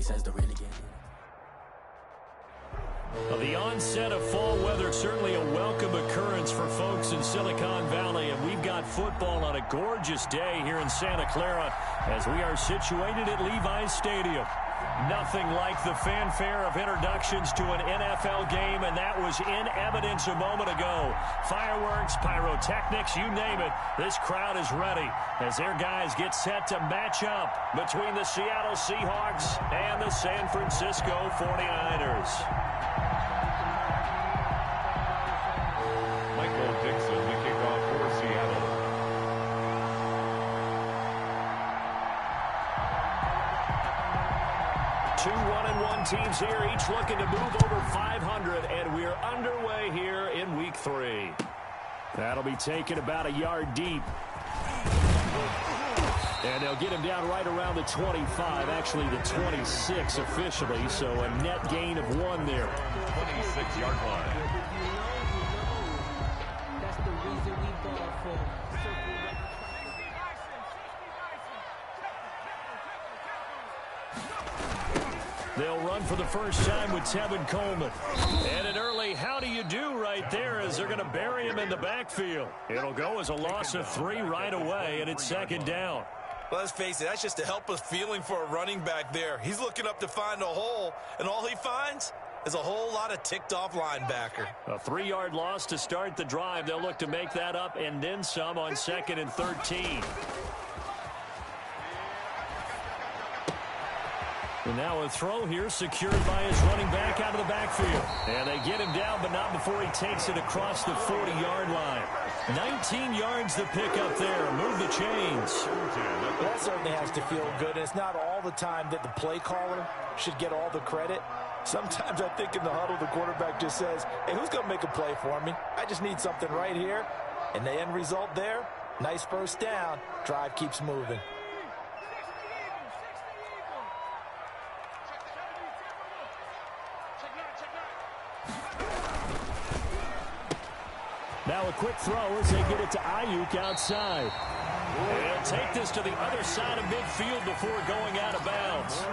says to really get Well, the onset of fall weather, certainly a welcome occurrence for folks in Silicon Valley, and we've got football on a gorgeous day here in Santa Clara as we are situated at Levi's Stadium. Nothing like the fanfare of introductions to an NFL game, and that was in evidence a moment ago. Fireworks, pyrotechnics, you name it, this crowd is ready as their guys get set to match up between the Seattle Seahawks and the San Francisco 49ers. Michael Dixon, the kickoff for Seattle. Two 1-1 teams here, each looking to move over 500, and we're underway here in week 3. That'll be taken about a yard deep. And they'll get him down right around the 25, actually the 26 officially, so a net gain of 1 there. 26-yard line. That's the reason we ball for. They'll run for the first time with Tevin Coleman. And an early how do you do right there as they're going to bury him in the backfield. It'll go as a loss of 3 right away, and it's second down. Well, let's face it, that's just a helpless feeling for a running back there. He's looking up to find a hole, and all he finds is a whole lot of ticked-off linebacker. A 3-yard loss to start the drive. They'll look to make that up and then some on 2nd and 13. And now a throw here secured by his running back out of the backfield. And they get him down, but not before he takes it across the 40-yard line. 19 yards to pick up there. Move the chains. That certainly has to feel good. And it's not all the time that the play caller should get all the credit. Sometimes I think in the huddle, the quarterback just says, hey, who's going to make a play for me? I just need something right here. And the end result there, nice first down. Drive keeps moving. Now a quick throw as they get it to Ayuk outside. They'll take this to the other side of midfield before going out of bounds.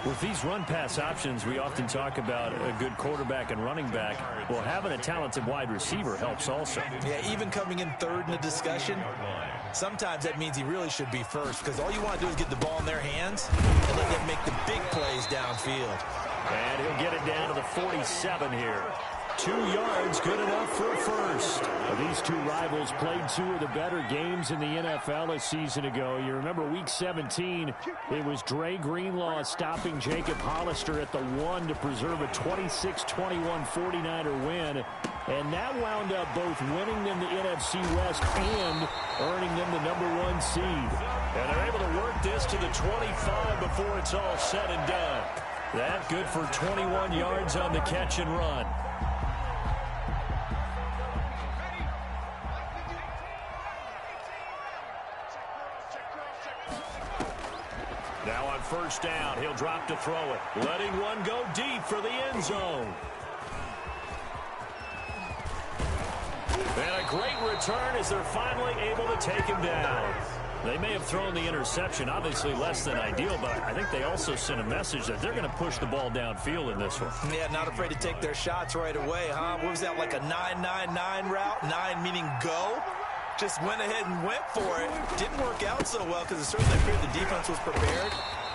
With these run-pass options, we often talk about a good quarterback and running back. Well, having a talented wide receiver helps also. Yeah, even coming in third in the discussion, sometimes that means he really should be first because all you want to do is get the ball in their hands and let them make the big plays downfield. And he'll get it down to the 47 here. 2 yards, good enough for a first. These two rivals played 2 of the better games in the NFL a season ago. You remember week 17, it was Dre Greenlaw stopping Jacob Hollister at the 1 to preserve a 26-21 49er win. And that wound up both winning them the NFC West and earning them the #1 seed. And they're able to work this to the 25 before it's all said and done. That good for 21 yards on the catch and run. Now on first down, he'll drop to throw it. Letting one go deep for the end zone. And a great return as they're finally able to take him down. They may have thrown the interception, obviously less than ideal, but I think they also sent a message that they're going to push the ball downfield in this one. Yeah, not afraid to take their shots right away, huh? What was that, like a 9-9-9 route? 9 meaning go? Just went ahead and went for it. Didn't work out so well because it certainly appeared the defense was prepared.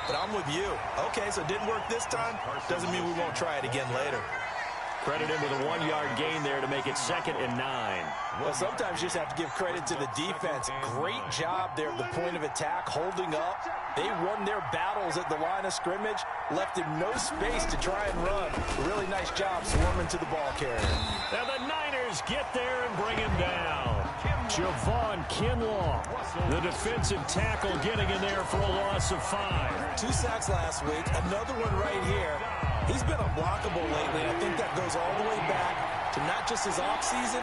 But I'm with you. Okay, so it didn't work this time. Doesn't mean we won't try it again later. Credit him with a 1-yard gain there to make it 2nd and 9. Well, sometimes you just have to give credit to the defense. Great job there at the point of attack, holding up. They won their battles at the line of scrimmage, left him no space to try and run. Really nice job swarming to the ball carrier. Now the Niners get there and bring him down. Javon Kinlaw, the defensive tackle, getting in there for a loss of 5. 2 sacks last week, another one right here. He's been unblockable lately, and I think that goes all the way back to not just his offseason,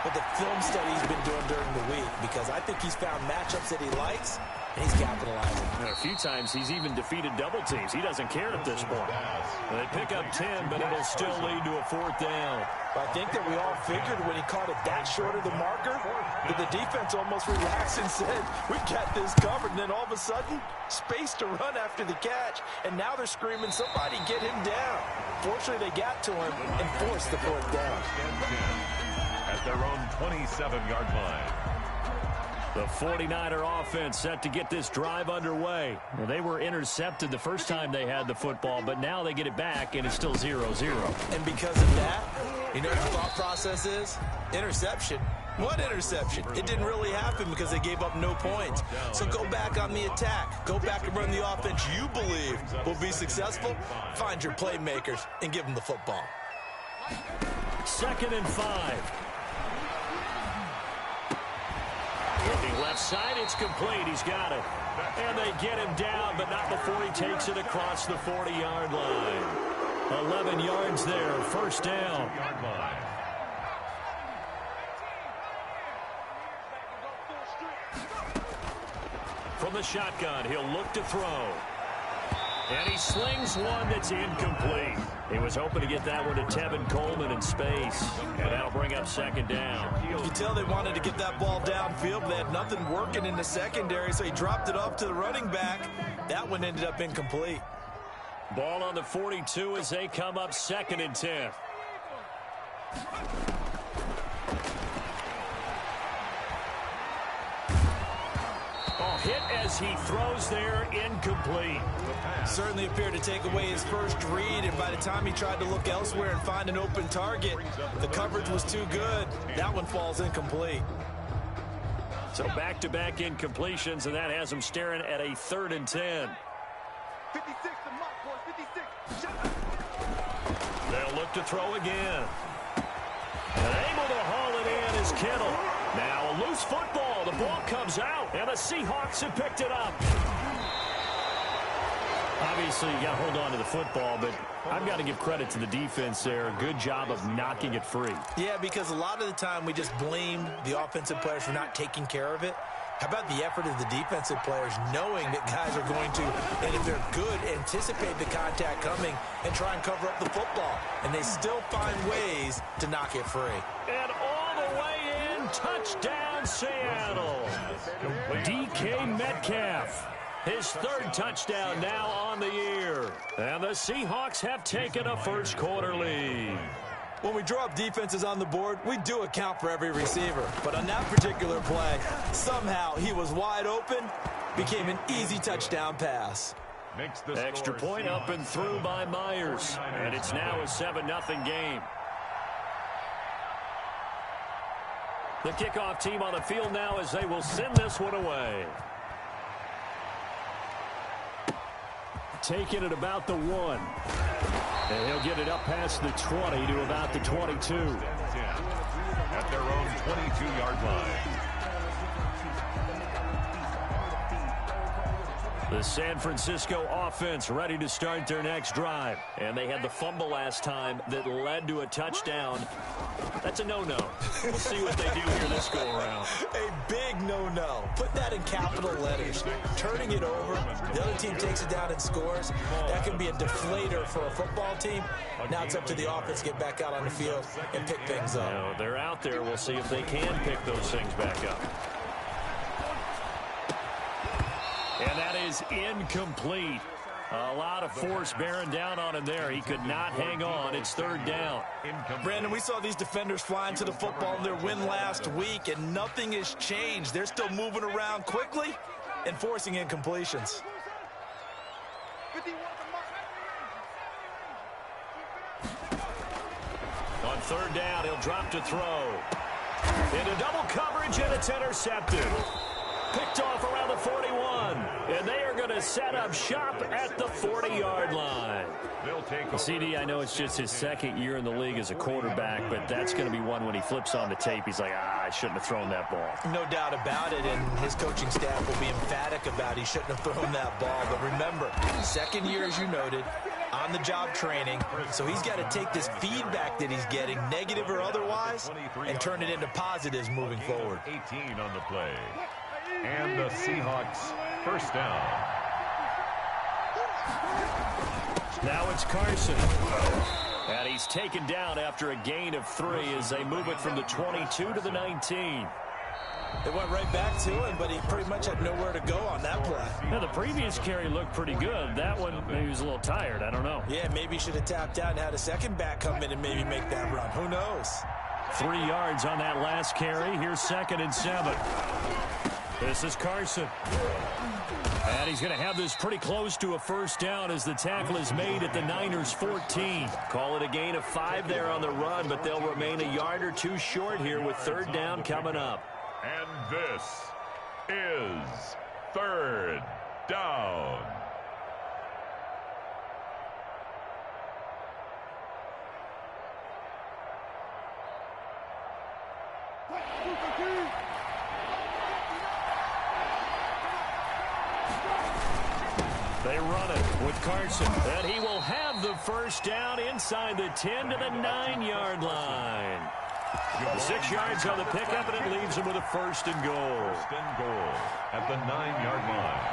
but the film study he's been doing during the week, because I think he's found matchups that he likes, and he's capitalizing. A few times he's even defeated double teams. He doesn't care at this point. They pick up 10, but it'll still lead to a 4th down. I think that we all figured when he caught it that short of the marker that the defense almost relaxed and said, we got this covered. And then all of a sudden, space to run after the catch. And now they're screaming, somebody get him down. Fortunately, they got to him and forced the 4th down. At their own 27-yard line. The 49er offense set to get this drive underway. Well, they were intercepted the first time they had the football, but now they get it back, and it's still 0-0. And because of that, you know what the thought process is? Interception. What interception? It didn't really happen because they gave up no points. So go back on the attack. Go back and run the offense you believe will be successful. Find your playmakers and give them the football. 2nd and 5. Looking left side, it's complete. He's got it. And they get him down, but not before he takes it across the 40-yard line. 11 yards there, 1st down. From the shotgun, he'll look to throw. And he slings one that's incomplete. He was hoping to get that one to Tevin Coleman in space. And that'll bring up 2nd down. You can tell they wanted to get that ball downfield, but they had nothing working in the secondary, so he dropped it off to the running back. That one ended up incomplete. Ball on the 42 as they come up 2nd and 10. Hit as he throws there, incomplete. Certainly appeared to take away his first read, and by the time he tried to look elsewhere and find an open target, the coverage was too good. That one falls incomplete. So back-to-back incompletions, and that has him staring at a 3rd and 10. 56 to Mark, boy, 56. Shut up. They'll look to throw again. And able to haul it in is Kittle. Now a loose football. The ball comes out, and the Seahawks have picked it up. Obviously, you got to hold on to the football, but I've got to give credit to the defense there. Good job of knocking it free. Yeah, because a lot of the time we just blame the offensive players for not taking care of it. How about the effort of the defensive players knowing that guys are going to, and if they're good, anticipate the contact coming and try and cover up the football. And they still find ways to knock it free. And all the way in, touchdown Seattle. DK Metcalf. His 3rd touchdown now on the year. And the Seahawks have taken a first-quarter lead. When we draw up defenses on the board, we do account for every receiver. But on that particular play, somehow he was wide open, became an easy touchdown pass. Extra point up and through by Myers. And it's now a 7-0 game. The kickoff team on the field now as they will send this one away. Taking it about the 1. And he'll get it up past the 20 to about the 22. At their own 22-yard line. The San Francisco offense ready to start their next drive. And they had the fumble last time that led to a touchdown. That's a no-no. We'll see what they do here this go-around. A big no-no. Put that in capital letters. Turning it over, the other team takes it down and scores. That can be a deflator for a football team. Now it's up to the offense to get back out on the field and pick things up. Now, they're out there. We'll see if they can pick those things back up. And that is incomplete. A lot of force bearing down on him there. He could not hang on. It's 3rd down. Brandon, we saw these defenders flying to the football in their win last week, and nothing has changed. They're still moving around quickly and forcing incompletions. On 3rd down, he'll drop to throw. Into double coverage, and it's intercepted. Picked off around the 41. And they are going to set up shop at the 40-yard line. CD, I know it's just his 2nd year in the league as a quarterback, but that's going to be one when he flips on the tape. He's like, I shouldn't have thrown that ball. No doubt about it, and his coaching staff will be emphatic about he shouldn't have thrown that ball. But remember, 2nd year, as you noted, on-the-job training, so he's got to take this feedback that he's getting, negative or otherwise, and turn it into positives moving forward. 18 on the play. And the Seahawks first down. Now it's Carson. And he's taken down after a gain of 3 as they move it from the 22 to the 19. They went right back to him, but he pretty much had nowhere to go on that play. Now, the previous carry looked pretty good. That one, maybe he was a little tired. I don't know. Yeah, maybe he should have tapped out and had a second back come in and maybe make that run. Who knows? 3 yards on that last carry. Here's 2nd and 7. This is Carson. And he's going to have this pretty close to a first down as the tackle is made at the Niners' 14. Call it a gain of 5 there on the run, but they'll remain a yard or 2 short here with 3rd down coming up. And this is 3rd down. They run it with Carson. And he will have the first down inside the 10 to the 9-yard line. 6 yards on the pickup, and it leaves him with a 1st and goal. 1st and goal at the 9-yard line.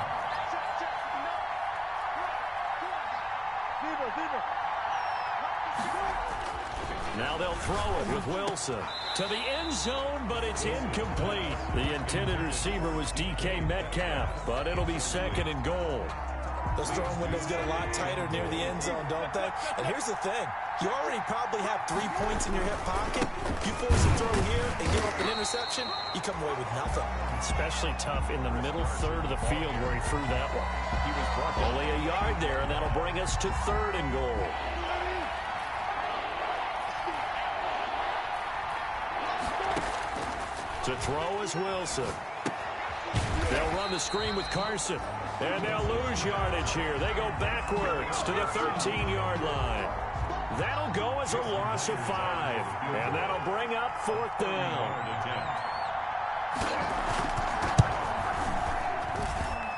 Now they'll throw it with Wilson to the end zone, but it's incomplete. The intended receiver was DK Metcalf, but it'll be 2nd and goal. Those throwing windows get a lot tighter near the end zone, don't they? And here's the thing. You already probably have 3 points in your hip pocket. You force a throw here and give up an interception, you come away with nothing. Especially tough in the middle third of the field where he threw that one. He was brought only a yard there, and that'll bring us to 3rd and goal. To throw is Wilson. They'll run the screen with Carson. And they'll lose yardage here. They go backwards to the 13-yard line. That'll go as a loss of 5. And that'll bring up 4th down.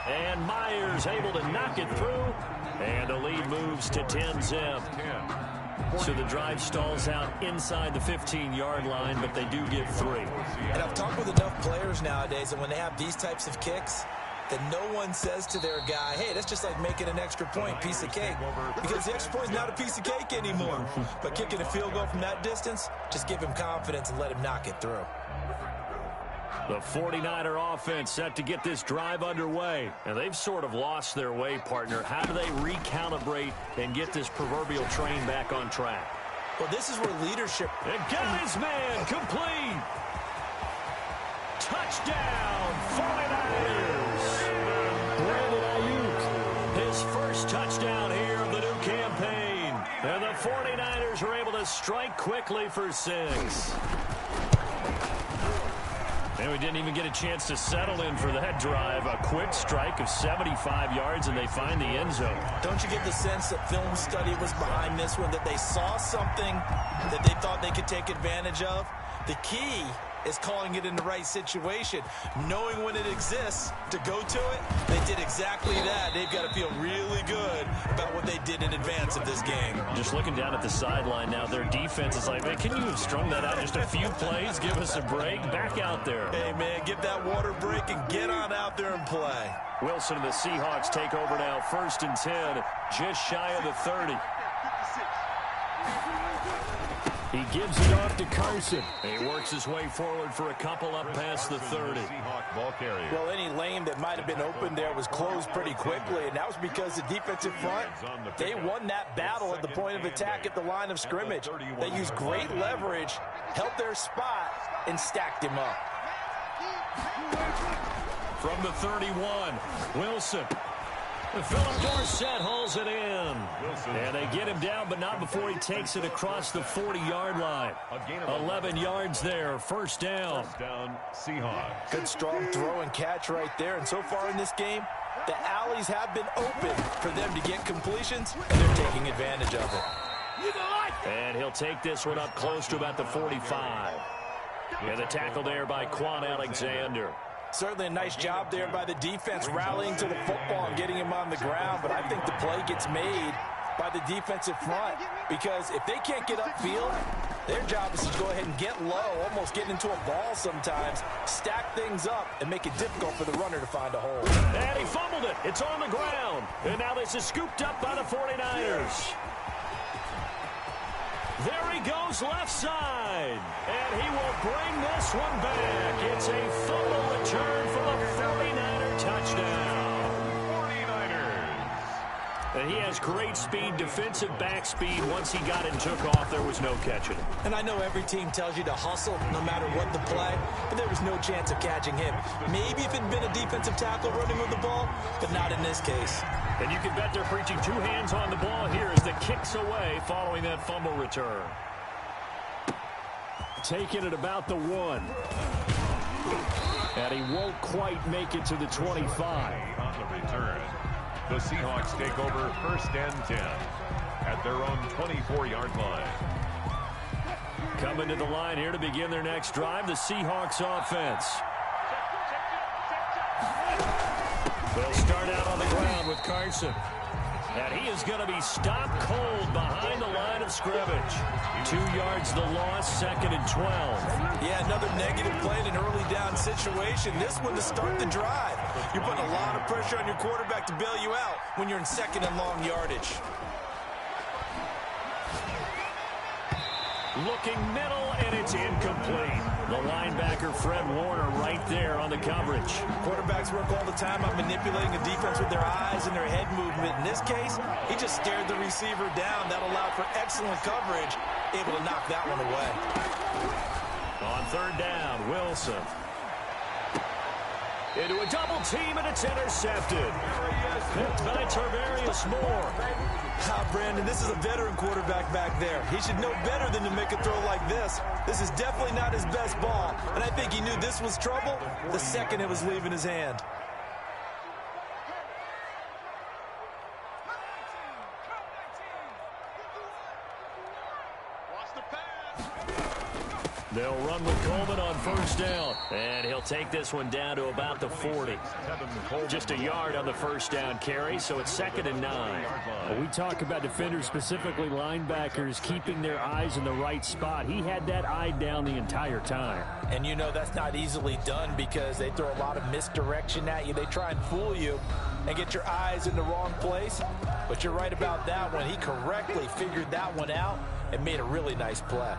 And Myers able to knock it through. And the lead moves to 10-zip. So the drive stalls out inside the 15-yard line, but they do get 3. And I've talked with enough players nowadays, and when they have these types of kicks, that no one says to their guy, hey, that's just like making an extra point, piece of cake. Because the extra point is not a piece of cake anymore. But kicking a field goal from that distance, just give him confidence and let him knock it through. The 49er offense set to get this drive underway. And they've sort of lost their way, partner. How do they recalibrate and get this proverbial train back on track? Well, this is where leadership... And got his man complete. Touchdown, 49ers. His first touchdown here of the new campaign. And the 49ers are able to strike quickly for 6. And we didn't even get a chance to settle in for that drive. A quick strike of 75 yards, and they find the end zone. Don't you get the sense that film study was behind this one, that they saw something that they thought they could take advantage of? The key is calling it in the right situation, knowing when it exists to go to it. They did exactly that. They've got to feel really good about what they did in advance of this game. Just looking down at the sideline now, their defense is like, man, can you have strung that out just a few plays? Give us a break. Back out there. Hey, man, give that water break and get on out there and play. Wilson and the Seahawks take over now, 1st and 10, just shy of the 30. He gives it off to Carson. He works his way forward for a couple up past the 30. Well, any lane that might have been open there was closed pretty quickly, and that was because the defensive front, they won that battle at the point of attack at the line of scrimmage. They used great leverage, held their spot, and stacked him up. From the 31, Wilson. Philip Dorsett hauls it in. And they get him down, but not before he takes it across the 40-yard line. 11 yards there, 1st down. Seahawks. Good strong throw and catch right there. And so far in this game, the alleys have been open for them to get completions, and they're taking advantage of it. And he'll take this one up close to about the 45. And the tackle there by Quan Alexander. Certainly a nice job there by the defense rallying to the football and getting him on the ground, but I think the play gets made by the defensive front, because if they can't get upfield, their job is to go ahead and get low, almost get into a ball sometimes, stack things up, and make it difficult for the runner to find a hole. And he fumbled it. It's on the ground. And now this is scooped up by the 49ers. There he goes left side. And he will bring this one back. It's a fumble return for the 49er touchdown. And he has great speed, defensive back speed. Once he got it and took off, there was no catching him. And I know every team tells you to hustle no matter what the play, but there was no chance of catching him. Maybe if it had been a defensive tackle running with the ball, but not in this case. And you can bet they're preaching two hands on the ball here as the kick's away following that fumble return. Taking it about the 1. And he won't quite make it to the 25. On the return, the Seahawks take over 1st and 10 at their own 24-yard line. Coming to the line here to begin their next drive, the Seahawks offense. They'll start out on the ground with Carson. And he is going to be stopped cold behind the line of scrimmage. 2 yards the loss, 2nd and 12. Yeah, another negative play in an early down situation. This one to start the drive. You're putting a lot of pressure on your quarterback to bail you out when you're in 2nd and long yardage. Looking middle, and it's incomplete. The linebacker, Fred Warner, right there on the coverage. Quarterbacks work all the time on manipulating the defense with their eyes and their head movement. In this case, he just stared the receiver down. That allowed for excellent coverage, able to knock that one away. On 3rd down, Wilson. Into a double team, and it's intercepted. Picked by Tarvarius Moore. Brandon, this is a veteran quarterback back there. He should know better than to make a throw like this. This is definitely not his best ball, and I think he knew this was trouble the second it was leaving his hand. They'll run with Coleman on 1st down. And he'll take this one down to about the 40. Just a yard on the 1st down carry, so it's 2nd and 9. Well, we talk about defenders, specifically linebackers, keeping their eyes in the right spot. He had that eye down the entire time. And you know that's not easily done because they throw a lot of misdirection at you. They try and fool you and get your eyes in the wrong place. But you're right about that one. He correctly figured that one out and made a really nice play.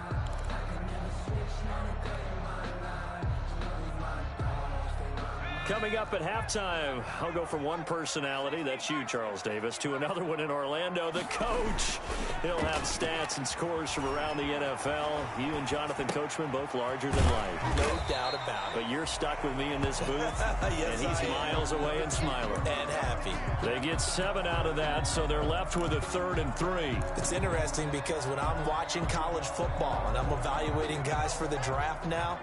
Coming up at halftime, I'll go from one personality, that's you, Charles Davis, to another one in Orlando, the coach. He'll have stats and scores from around the NFL. You and Jonathan Coachman, both larger than life. No doubt about it. But you're stuck with me in this booth, Yes, and he's miles away and smiling. And happy. They get 7 out of that, so they're left with a 3rd and 3. It's interesting because when I'm watching college football and I'm evaluating guys for the draft now,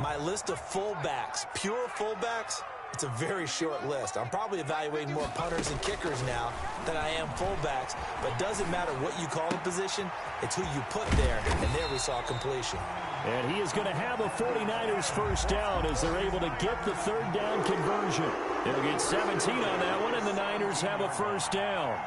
my list of fullbacks, pure fullbacks, it's a very short list. I'm probably evaluating more punters and kickers now than I am fullbacks, but it doesn't matter what you call the position, it's who you put there, and there we saw completion. And he is going to have a 49ers 1st down as they're able to get the 3rd down conversion. They'll get 17 on that one, and the Niners have a 1st down.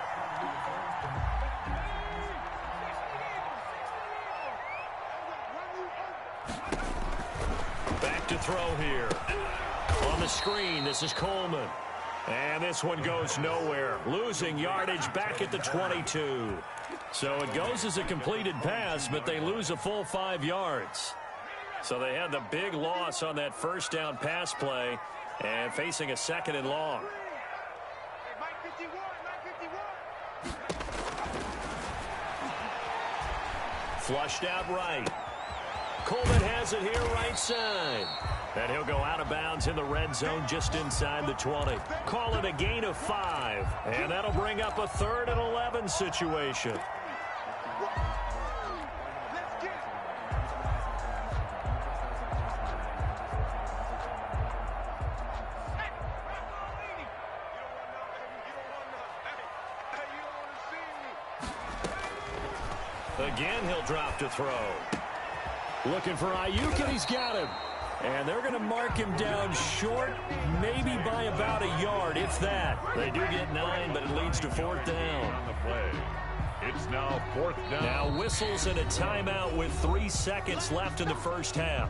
Back to throw here. On the screen, this is Coleman. And this one goes nowhere. Losing yardage back at the 22. So it goes as a completed pass, but they lose a full 5 yards. So they had the big loss on that 1st down pass play and facing a 2nd and long. Flushed out right. Coleman has it here right side. And he'll go out of bounds in the red zone just inside the 20. Call it a gain of 5. And that'll bring up a 3rd and 11 situation. Again, he'll drop to throw. Looking for Ayuk, and he's got him. And they're going to mark him down short, maybe by about a yard, if that. They do get 9, but it leads to 4th down. On the play, It's now 4th down. Now whistles and a timeout with 3 seconds left in the first half.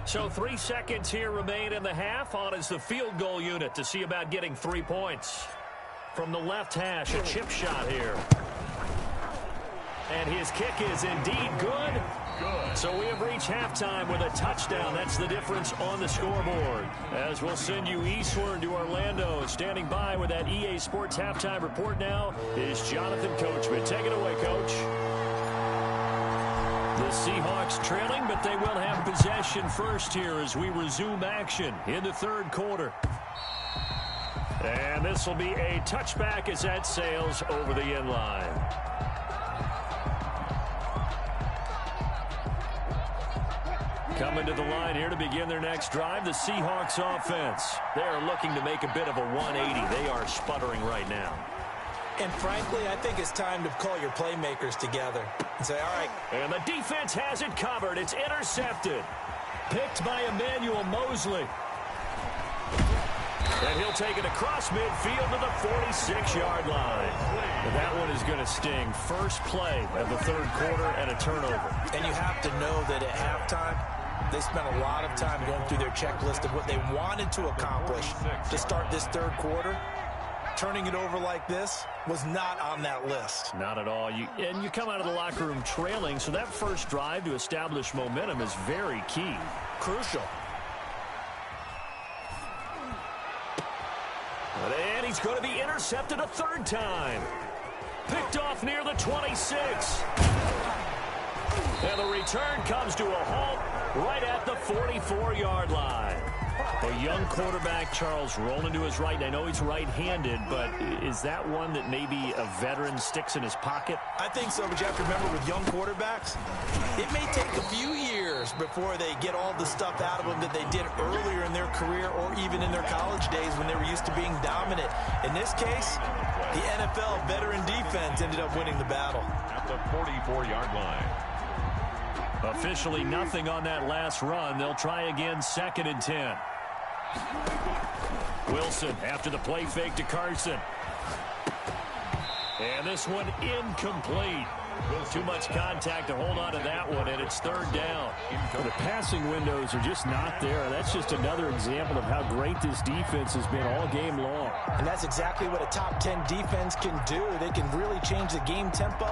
So 3 seconds here remain in the half. On is the field goal unit to see about getting 3 points. From the left hash, a chip shot here. And his kick is indeed good. So we have reached halftime with a touchdown. That's the difference on the scoreboard. As we'll send you eastward to Orlando. Standing by with that EA Sports halftime report now is Jonathan Coachman. Take it away, Coach. The Seahawks trailing, but they will have possession first here as we resume action in the third quarter. And this will be a touchback as that sails over the end line. Coming to the line here to begin their next drive, the Seahawks offense. They are looking to make a bit of a 180. They are sputtering right now. And frankly, I think it's time to call your playmakers together and say, all right. And the defense has it covered. It's intercepted. Picked by Emmanuel Mosley. And he'll take it across midfield to the 46-yard line. And that one is going to sting. First play of the third quarter and a turnover. And you have to know that at halftime, they spent a lot of time going through their checklist of what they wanted to accomplish to start this third quarter. Turning it over like this was not on that list. Not at all. And you come out of the locker room trailing, so that first drive to establish momentum is very key. Crucial. And he's going to be intercepted a third time. Picked off near the 26. And the return comes to a halt right at the 44-yard line. A young quarterback, Charles, rolling to his right. And I know he's right-handed, but is that one that maybe a veteran sticks in his pocket? I think so, but you have to remember with young quarterbacks, it may take a few years before they get all the stuff out of them that they did earlier in their career or even in their college days when they were used to being dominant. In this case, the NFL veteran defense ended up winning the battle. At the 44-yard line. Officially nothing on that last run. They'll try again, 2nd and 10. Wilson after the play fake to Carson. And this one incomplete. Too much contact to hold on to that one, and it's 3rd down. Well, the passing windows are just not there. That's just another example of how great this defense has been all game long. And that's exactly what a top 10 defense can do. They can really change the game tempo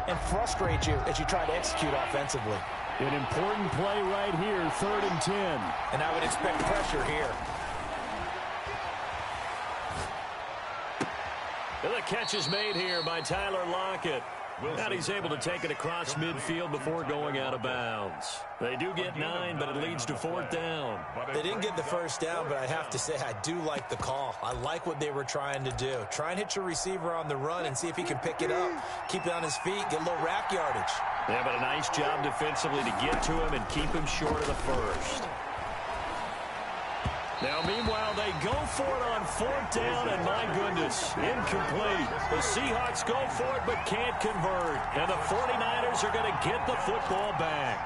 and frustrate you as you try to execute offensively. An important play right here, 3rd and 10. And I would expect pressure here. And the catch is made here by Tyler Lockett. And he's able to take it across midfield before going out of bounds. They do get 9, but it leads to 4th down. They didn't get the first down, but I have to say I do like the call. I like what they were trying to do. Try and hit your receiver on the run and see if he can pick it up. Keep it on his feet, get a little rack yardage. Yeah, but a nice job defensively to get to him and keep him short of the first. Now, meanwhile, they go for it on 4th down, and my goodness, incomplete. The Seahawks go for it but can't convert, and the 49ers are going to get the football back.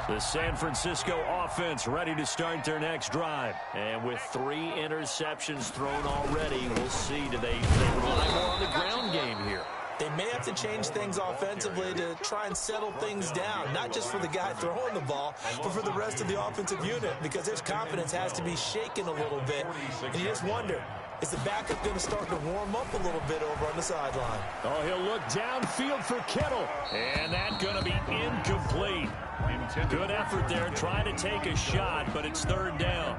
The San Francisco offense ready to start their next drive. And with 3 interceptions thrown already, we'll see, do they rely more on the ground game here? They may have to change things offensively to try and settle things down, not just for the guy throwing the ball, but for the rest of the offensive unit, because his confidence has to be shaken a little bit. And you just wonder, is the backup going to start to warm up a little bit over on the sideline? Oh, he'll look downfield for Kittle. And that's going to be incomplete. Good effort there, trying to take a shot, but it's 3rd down.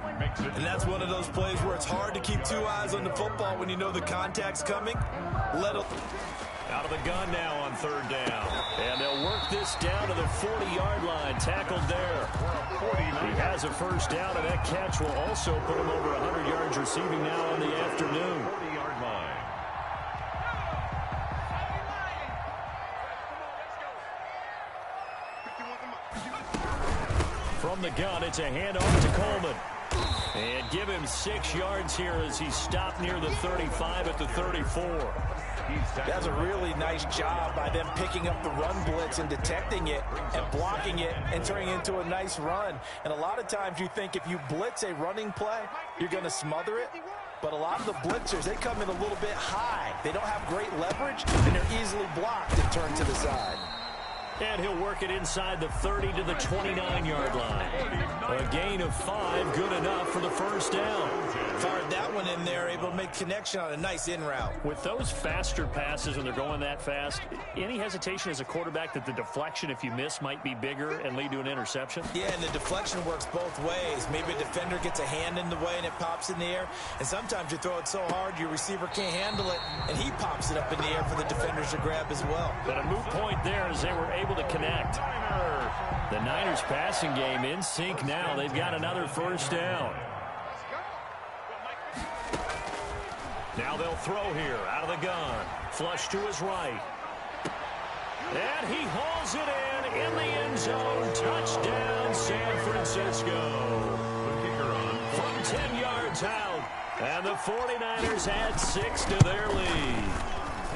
And that's one of those plays where it's hard to keep 2 eyes on the football when you know the contact's coming. Out of the gun now on 3rd down. And they'll work this down to the 40-yard line. Tackled there. He has a first down, and that catch will also put him over 100 yards receiving now on the afternoon. 40-yard line. From the gun, it's a handoff to Coleman. And give him 6 yards here as he stopped near the 35 at the 34. That's a really nice job by them picking up the run blitz and detecting it and blocking it and turning it into a nice run. And a lot of times you think if you blitz a running play, you're going to smother it. But a lot of the blitzers, they come in a little bit high. They don't have great leverage, and they're easily blocked and turned to the side. And he'll work it inside the 30 to the 29-yard line. A gain of 5, good enough for the first down. Fired that one in there, able to make connection on a nice in route. With those faster passes when they're going that fast, any hesitation as a quarterback that the deflection, if you miss, might be bigger and lead to an interception? Yeah, and the deflection works both ways. Maybe a defender gets a hand in the way and it pops in the air. And sometimes you throw it so hard your receiver can't handle it, and he pops it up in the air for the defenders to grab as well. But a moot point there as they were able to connect. The Niners passing game in sync now. They've got another first down. Now they'll throw here out of the gun. Flush to his right. And he hauls it in the end zone. Touchdown, San Francisco. The kicker on From 10 yards out. And the 49ers add 6 to their lead.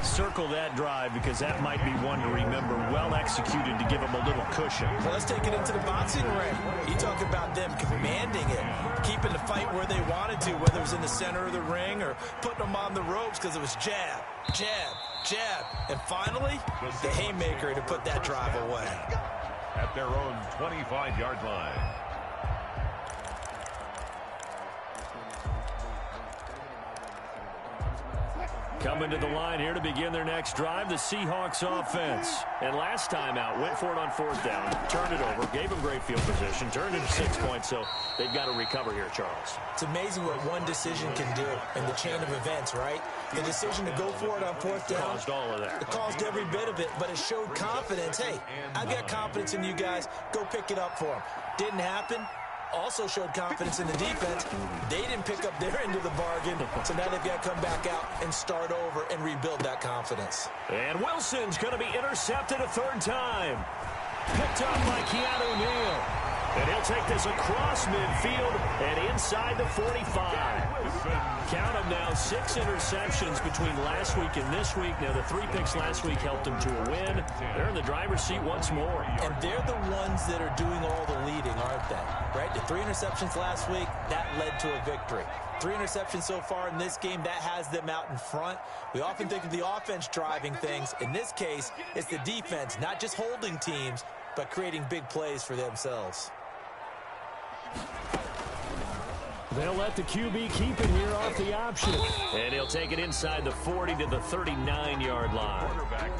Circle that drive because that might be one to remember. Well executed to give them a little cushion. Well, let's take it into the boxing ring. You talk about them commanding it, keeping the fight where they wanted to, whether it was in the center of the ring or putting them on the ropes because it was jab, jab, jab. And finally, the haymaker to put that drive away. at their own 25-yard line. Coming to the line here to begin their next drive, the Seahawks offense. And last time out, went for it on fourth down, turned it over, gave them great field position, turned it 6 points, so they've got to recover here, Charles. It's amazing what one decision can do in the chain of events, right? The decision to go for it on fourth down. Caused all of that. It caused every bit of it, but it showed confidence. Hey, I've got confidence in you guys. Go pick it up for them. Didn't happen. Also showed confidence in the defense. They didn't pick up their end of the bargain, so now they've got to come back out and start over and rebuild that confidence. And Wilson's going to be intercepted a third time. Picked up by Keanu Neal. And he'll take this across midfield and inside the 45. Count them now, 6 interceptions between last week and this week. Now, the 3 picks last week helped them to a win. They're in the driver's seat once more. And they're the ones that are doing all the leading, aren't they? Right? The 3 interceptions last week, that led to a victory. 3 interceptions so far in this game, that has them out in front. We often think of the offense driving things. In this case, it's the defense, not just holding teams, but creating big plays for themselves. They'll let the QB keep it here off the option. And he'll take it inside the 40 to the 39-yard line.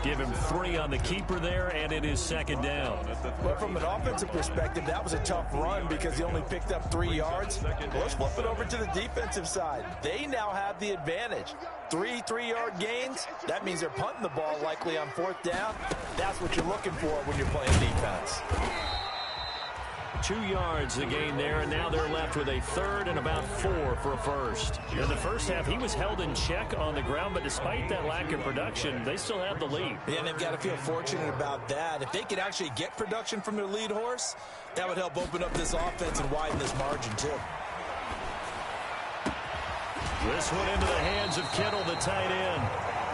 Give him 3 on the keeper there, and it is second down. But from an offensive perspective, that was a tough run because he only picked up 3 yards. Let's flip it over to the defensive side. They now have the advantage. 3 3-yard gains. That means they're punting the ball likely on fourth down. That's what you're looking for when you're playing defense. 2 yards the gain there, and now they're left with a third and about 4 for a first. In the first half, he was held in check on the ground, but despite that lack of production, they still have the lead. Yeah, and they've got to feel fortunate about that. If they could actually get production from their lead horse, that would help open up this offense and widen this margin, too. This one into the hands of Kittle, the tight end.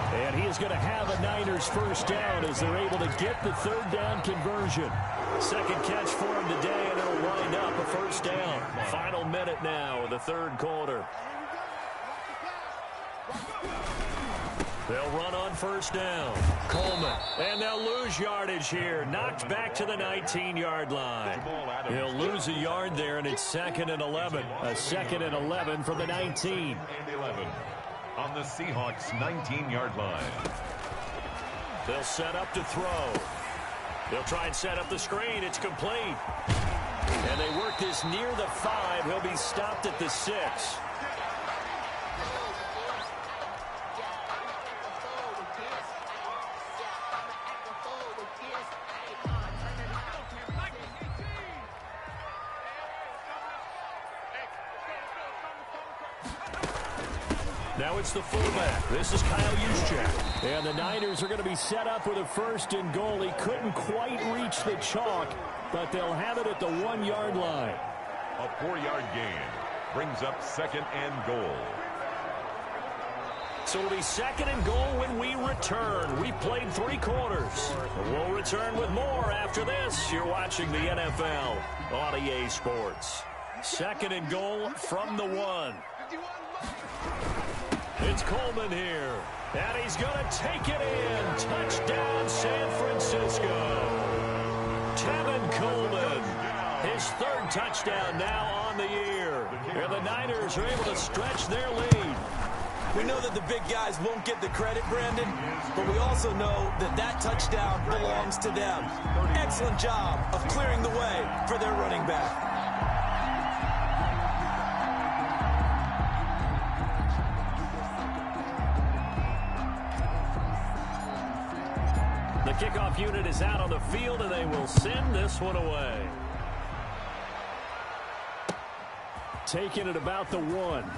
And he is going to have a Niners first down as they're able to get the third down conversion. Second catch for him today, and it'll wind up a first down. Final minute now of the third quarter. They'll run on first down. Coleman, and they'll lose yardage here. Knocked back to the 19-yard line. He'll lose a yard there, and it's 2nd and 11. A 2nd and 11 from the 19. And 11 on the Seahawks' 19-yard line. They'll set up to throw. They'll try and set up the screen. It's complete. And they work this near the 5. He'll be stopped at the 6. Now it's the fullback. This is Kyle Juszczyk. And the Niners are going to be set up with a 1st and goal. He couldn't quite reach the chalk, but they'll have it at the 1-yard line. A 4-yard gain brings up 2nd and goal. So it'll be 2nd and goal when we return. We've played 3 quarters. We'll return with more after this. You're watching the NFL on EA Sports. 2nd and goal from the 1. It's Coleman here. And he's going to take it in. Touchdown, San Francisco. Tevin Coleman. His 3rd touchdown now on the year. And the Niners are able to stretch their lead. We know that the big guys won't get the credit, Brandon, but we also know that that touchdown belongs to them. Excellent job of clearing the way for their running back. The kickoff unit is out on the field, and they will send this one away. Taking it about the 1.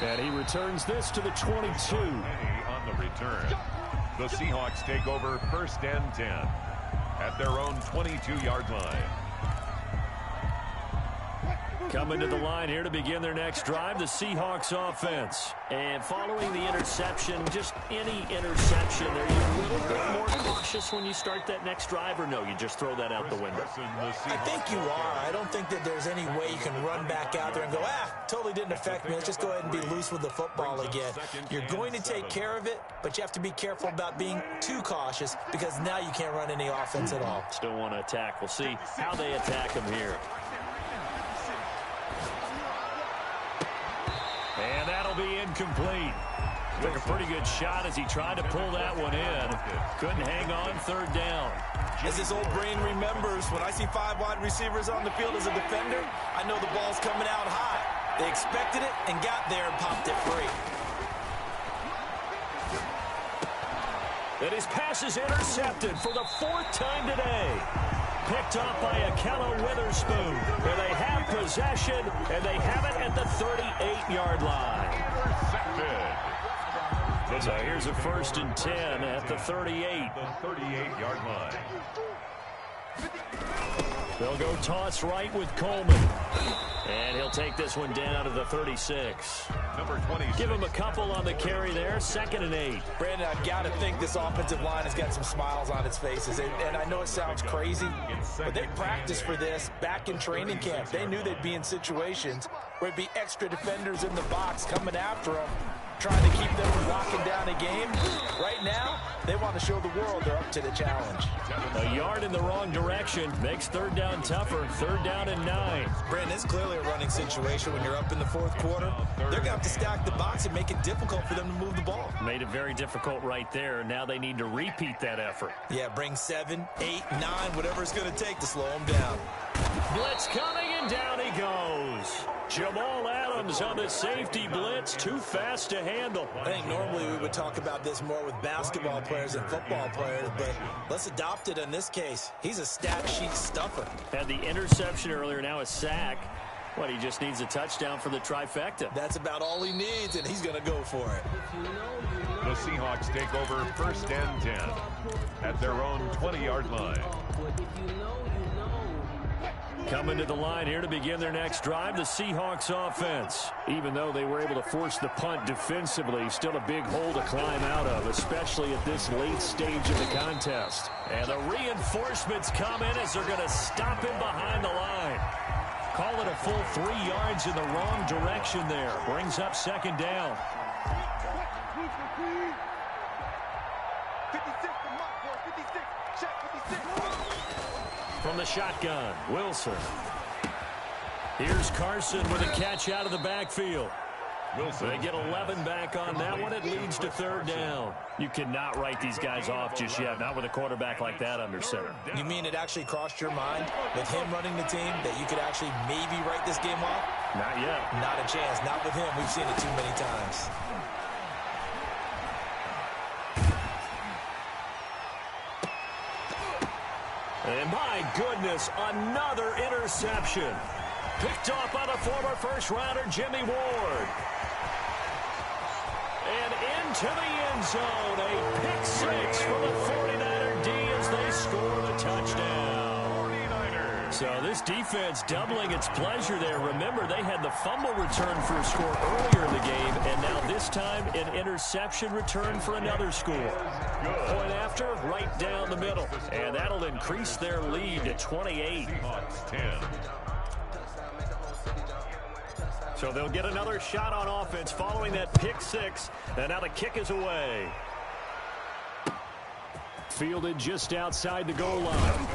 And he returns this to the 22. On the return, the Seahawks take over 1st and 10 at their own 22-yard line. Coming to the line here to begin their next drive, the Seahawks offense. And following the interception, just any interception, are you a little bit more cautious when you start that next drive, or no, you just throw that out the window? I think you are. I don't think that there's any way you can run back out there and go, totally didn't affect me. Let's just go ahead and be loose with the football again. You're going to take care of it, but you have to be careful about being too cautious because now you can't run any offense at all. Still want to attack. We'll see how they attack him here. And that'll be incomplete. Took a pretty good shot as he tried to pull that one in. Couldn't hang on 3rd down. As this old brain remembers, when I see 5 wide receivers on the field as a defender, I know the ball's coming out high. They expected it and got there and popped it free. And his pass is intercepted for the 4th time today. Picked off by Ahkello Witherspoon. Where they have possession, and they have it at the 38-yard line. So here's a 1st and 10 at the 38. The 38-yard line. They'll go toss right with Coleman. And he'll take this one down to the 36. Number 26. Give him a couple on the carry there. 2nd and 8. Brandon, I've got to think this offensive line has got some smiles on its faces. And I know it sounds crazy, but they practiced for this back in training camp. They knew they'd be in situations where it'd be extra defenders in the box coming after them, trying to keep them from locking down a game. Right now, they want to show the world they're up to the challenge. A yard in the wrong direction makes 3rd down tougher. 3rd down and 9. Brandon, it's clearly a running situation when you're up in the 4th quarter. They're going to have to stack the box and make it difficult for them to move the ball. Made it very difficult right there. Now they need to repeat that effort. Yeah, bring 7, 8, 9, whatever it's going to take to slow them down. Blitz coming, and down he goes. Jamal Adams on the safety blitz. Too fast to handle. I think normally we would talk about this more with basketball players and football players, but let's adopt it in this case. He's a stat sheet stuffer. Had the interception earlier, now a sack. What, he just needs a touchdown for the trifecta. That's about all he needs, and he's going to go for it. The Seahawks take over 1st and 10 at their own 20-yard line. Coming to the line here to begin their next drive, the Seahawks offense. Even though they were able to force the punt defensively, still a big hole to climb out of, especially at this late stage of the contest. And the reinforcements come in as they're going to stop him behind the line. Call it a full 3 yards in the wrong direction there. Brings up 2nd down. 56 to Montford, 56. Check, 56. From the shotgun, Wilson. Here's Carson with a catch out of the backfield. Wilson. They get 11 back on that one. It leads to 3rd down. You cannot write these guys off just yet, not with a quarterback like that under center. You mean it actually crossed your mind with him running the team that you could actually maybe write this game off? Not yet. Not a chance. Not with him. We've seen it too many times. And my goodness, another interception. Picked off by the former first-rounder Jimmy Ward. And into the end zone. A pick 6 for the 49er D as they score the touchdown. 49ers So this defense doubling its pleasure there. Remember, they had the fumble return for a score earlier in the game, and now this time an interception return for another score. Point after, right down the middle. And that'll increase their lead to 28. Seahawks 10. So they'll get another shot on offense following that pick six. And now the kick is away. Fielded just outside the goal line.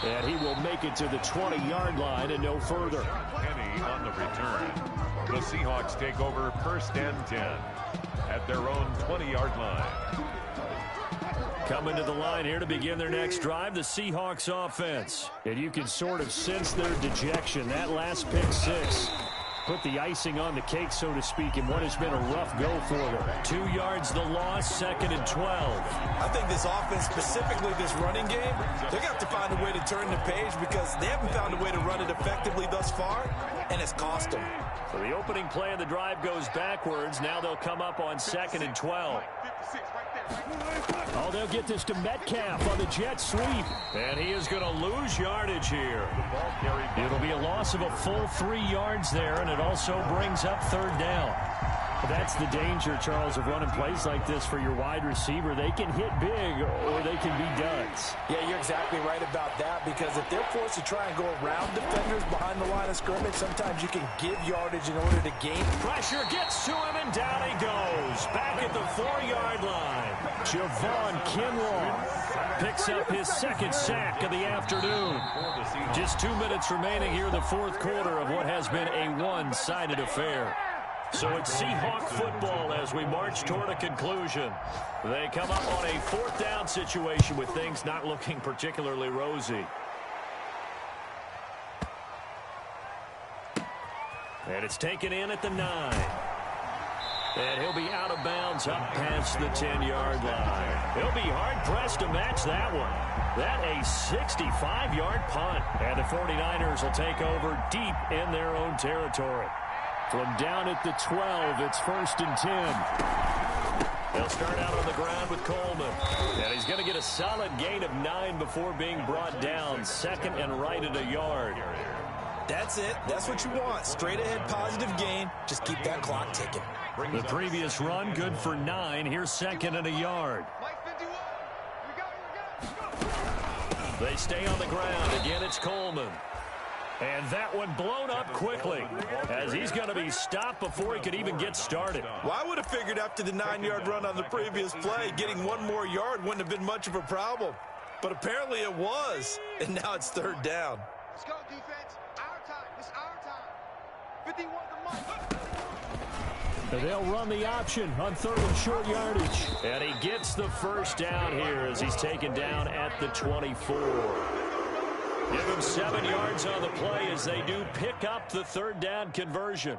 And he will make it to the 20-yard line and no further. Penny on the return. The Seahawks take over 1st and 10 at their own 20-yard line. Coming to the line here to begin their next drive, the Seahawks offense. And you can sort of sense their dejection. That last pick six put the icing on the cake, so to speak, in what has been a rough go for them. 2 yards the loss, 2nd and 12. I think this offense, specifically this running game, they're going to have to find a way to turn the page because they haven't found a way to run it effectively thus far, and it's cost them. So the opening play of the drive goes backwards. Now they'll come up on 2nd and 12. Oh, they'll get this to Metcalf on the jet sweep. And he is going to lose yardage here. It'll be a loss of a full 3 yards there, and it also brings up 3rd down. That's the danger, Charles, of running plays like this for your wide receiver. They can hit big or they can be duds. Yeah, you're exactly right about that, because if they're forced to try and go around defenders behind the line of scrimmage, sometimes you can give yardage in order to gain. Pressure gets to him, and down he goes. Back at the 4-yard line. Javon Kinlaw picks up his 2nd sack of the afternoon. Just 2 minutes remaining here in the 4th quarter of what has been a one-sided affair. So it's Seahawk football as we march toward a conclusion. They come up on a 4th down situation with things not looking particularly rosy. And it's taken in at the 9. And he'll be out of bounds up past the 10-yard line. He'll be hard-pressed to match that one. That a 65-yard punt. And the 49ers will take over deep in their own territory. From down at the 12, it's 1st and 10. They'll start out on the ground with Coleman. And he's going to get a solid gain of 9 before being brought down. 2nd and right at a yard. That's it. That's what you want. Straight ahead positive gain. Just keep that clock ticking. The previous run good for 9. Here's 2nd and a yard. They stay on the ground. Again, it's Coleman. And that one blown up quickly as he's going to be stopped before he could even get started. Well, I would have figured after the 9-yard run on the previous play, getting 1 more yard wouldn't have been much of a problem. But apparently it was, and now it's 3rd down. Let's go, defense. Our time. It's our time. 51 to Mike. And they'll run the option on 3rd and short yardage. And he gets the 1st down here as he's taken down at the 24. Give him 7 yards on the play as they do pick up the 3rd down conversion.